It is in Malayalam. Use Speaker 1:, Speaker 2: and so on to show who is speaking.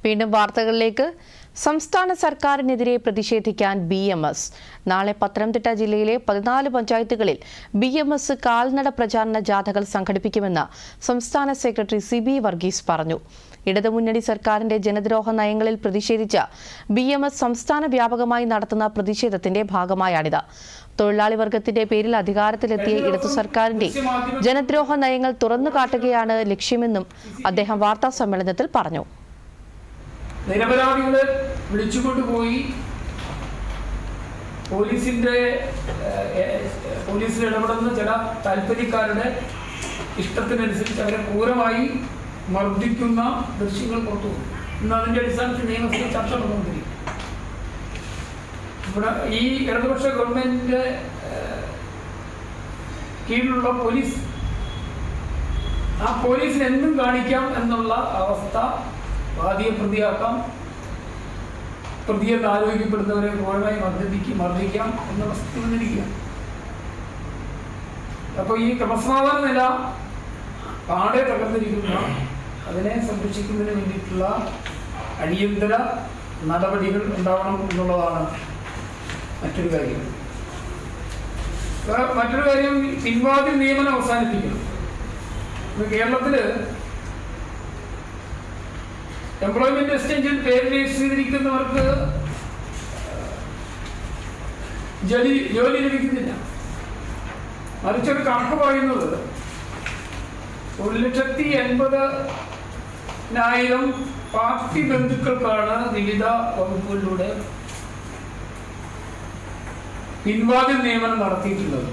Speaker 1: വീണ്ടും വാർത്തകളിലേക്ക്. സംസ്ഥാന സർക്കാരിനെതിരെ പ്രതിഷേധിക്കാൻ BMS നാളെ പത്തനംതിട്ട ജില്ലയിലെ 14 പഞ്ചായത്തുകളിൽ BMS കാൽനട പ്രചാരണ ജാഥകൾ സംഘടിപ്പിക്കുമെന്ന് സംസ്ഥാന സെക്രട്ടറി CB വർഗീസ് പറഞ്ഞു. ഇടതുമുന്നണി സർക്കാരിന്റെ ജനദ്രോഹ നയങ്ങളിൽ പ്രതിഷേധിച്ച് BMS സംസ്ഥാന വ്യാപകമായി നടത്തുന്ന പ്രതിഷേധത്തിന്റെ ഭാഗമായാണിത്. തൊഴിലാളി വർഗത്തിന്റെ പേരിൽ അധികാരത്തിലെത്തിയ ഇടതു സർക്കാരിന്റെ ജനദ്രോഹ നയങ്ങൾ തുറന്നുകാട്ടുകയാണ് ലക്ഷ്യമെന്നും അദ്ദേഹം വാർത്താ സമ്മേളനത്തിൽ പറഞ്ഞു.
Speaker 2: നിരപരാധികളെ വിളിച്ചുകൊണ്ടുപോയി പോലീസിൽ ഇടപെടുന്ന ചില താല്പര്യക്കാരുടെ ഇഷ്ടത്തിനനുസരിച്ച് അവരെ ക്രൂരമായി മർദ്ദിക്കുന്ന ദൃശ്യങ്ങൾ പുറത്തു വന്നു. ഇന്ന് അതിന്റെ അടിസ്ഥാനത്തിൽ നിയമസഭയിൽ ചർച്ച നടന്നുകൊണ്ടിരിക്കും. ഇവിടെ ഈ ഇടതുപക്ഷ ഗവൺമെന്റിന്റെ കീഴിലുള്ള പോലീസ്, ആ പോലീസിന് എന്തും കാണിക്കാം എന്നുള്ള അവസ്ഥ, വാദിയെ പ്രതിയാക്കാം, പ്രതിയെന്ന് ആരോപിക്കപ്പെടുന്നവരെ ക്രൂരമായി മർദ്ദിക്കാം എന്നുള്ള സ്ഥിതി വന്നിരിക്കുക. അപ്പോൾ ഈ ക്രമസമാധാന നില പാടെ തകർന്നിരിക്കുന്ന അതിനെ സംരക്ഷിക്കുന്നതിന് വേണ്ടിയിട്ടുള്ള അടിയന്തര നടപടികൾ ഉണ്ടാവണം എന്നുള്ളതാണ് മറ്റൊരു കാര്യം. പിൻവാതിൽ നിയമനം അവസാനിപ്പിക്കണം. കേരളത്തില് എംപ്ലോയ്മെന്റ് എക്സ്ചേഞ്ചിൽ പേര് രജിസ്റ്റർ ചെയ്തിരിക്കുന്നവർക്ക് ജോലി ലഭിക്കുന്നില്ല. മറിച്ചൊരു കണക്ക് പറയുന്നത് 1,80,000 പാർട്ടി ബന്ധുക്കൾക്കാണ് വിവിധ വകുപ്പുകളിലൂടെ പിൻവാതിൽ നിയമനം നടത്തിയിട്ടുള്ളത്.